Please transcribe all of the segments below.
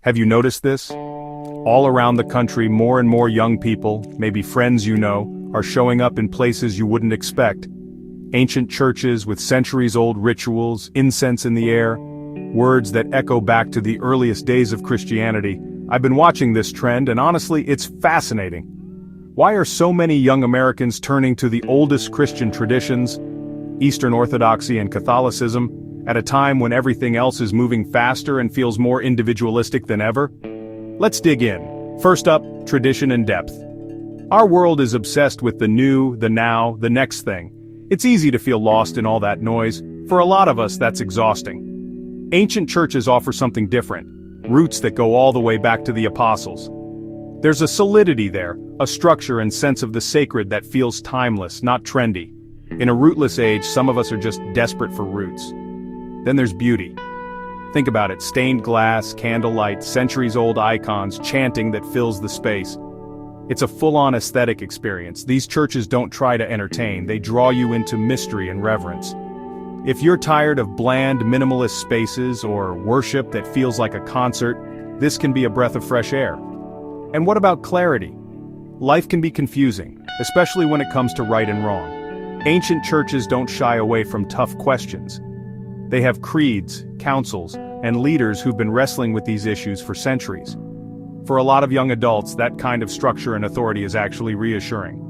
Have you noticed this? All around the country, more and more young people, maybe friends you know, are showing up in places you wouldn't expect. Ancient churches with centuries-old rituals, incense in the air, words that echo back to the earliest days of Christianity. I've been watching this trend, and honestly, it's fascinating. Why are so many young Americans turning to the oldest Christian traditions, Eastern Orthodoxy and Catholicism, at a time when everything else is moving faster and feels more individualistic than ever? Let's dig in. First up, tradition and depth. Our world is obsessed with the new, the now, the next thing. It's easy to feel lost in all that noise. For a lot of us, that's exhausting. Ancient churches offer something different, roots that go all the way back to the apostles. There's a solidity there, a structure and sense of the sacred that feels timeless, not trendy. In a rootless age, some of us are just desperate for roots. Then there's beauty. Think about it, stained glass, candlelight, centuries-old icons, chanting that fills the space. It's a full-on aesthetic experience. These churches don't try to entertain, they draw you into mystery and reverence. If you're tired of bland, minimalist spaces or worship that feels like a concert, this can be a breath of fresh air. And what about clarity? Life can be confusing, especially when it comes to right and wrong. Ancient churches don't shy away from tough questions. They have creeds, councils, and leaders who've been wrestling with these issues for centuries. For a lot of young adults, that kind of structure and authority is actually reassuring.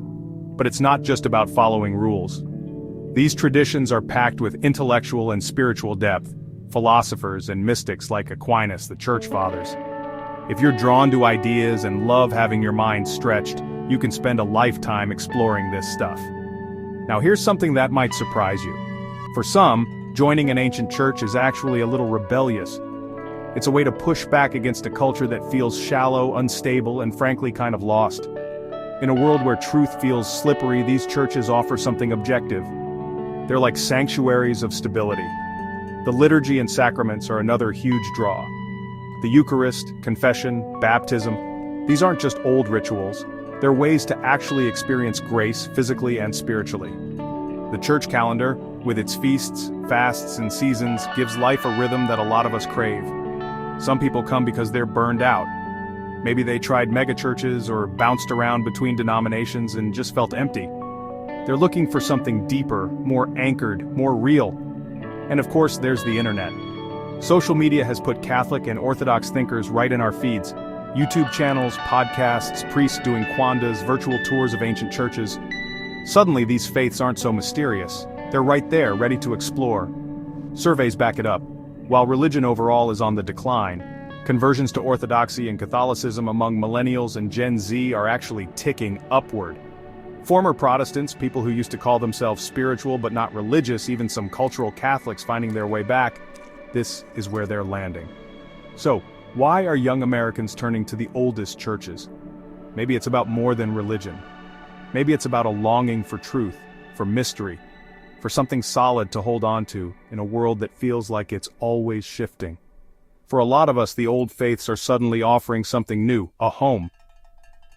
But it's not just about following rules. These traditions are packed with intellectual and spiritual depth, philosophers and mystics like Aquinas, the Church Fathers. If you're drawn to ideas and love having your mind stretched, you can spend a lifetime exploring this stuff. Now here's something that might surprise you. For some, joining an ancient church is actually a little rebellious. It's a way to push back against a culture that feels shallow, unstable, and frankly kind of lost. In a world where truth feels slippery, these churches offer something objective. They're like sanctuaries of stability. The liturgy and sacraments are another huge draw. The Eucharist, confession, baptism, these aren't just old rituals. They're ways to actually experience grace physically and spiritually. The church calendar, with its feasts, fasts, and seasons, gives life a rhythm that a lot of us crave. Some people come because they're burned out. Maybe they tried megachurches or bounced around between denominations and just felt empty. They're looking for something deeper, more anchored, more real. And of course, there's the internet. Social media has put Catholic and Orthodox thinkers right in our feeds. YouTube channels, podcasts, priests doing quandas, virtual tours of ancient churches. Suddenly, these faiths aren't so mysterious. They're right there, ready to explore. Surveys back it up. While religion overall is on the decline, conversions to Orthodoxy and Catholicism among millennials and Gen Z are actually ticking upward. Former Protestants, people who used to call themselves spiritual but not religious, even some cultural Catholics finding their way back, this is where they're landing. So, why are young Americans turning to the oldest churches? Maybe it's about more than religion. Maybe it's about a longing for truth, for mystery, for something solid to hold on to in a world that feels like it's always shifting. For a lot of us, the old faiths are suddenly offering something new, a home,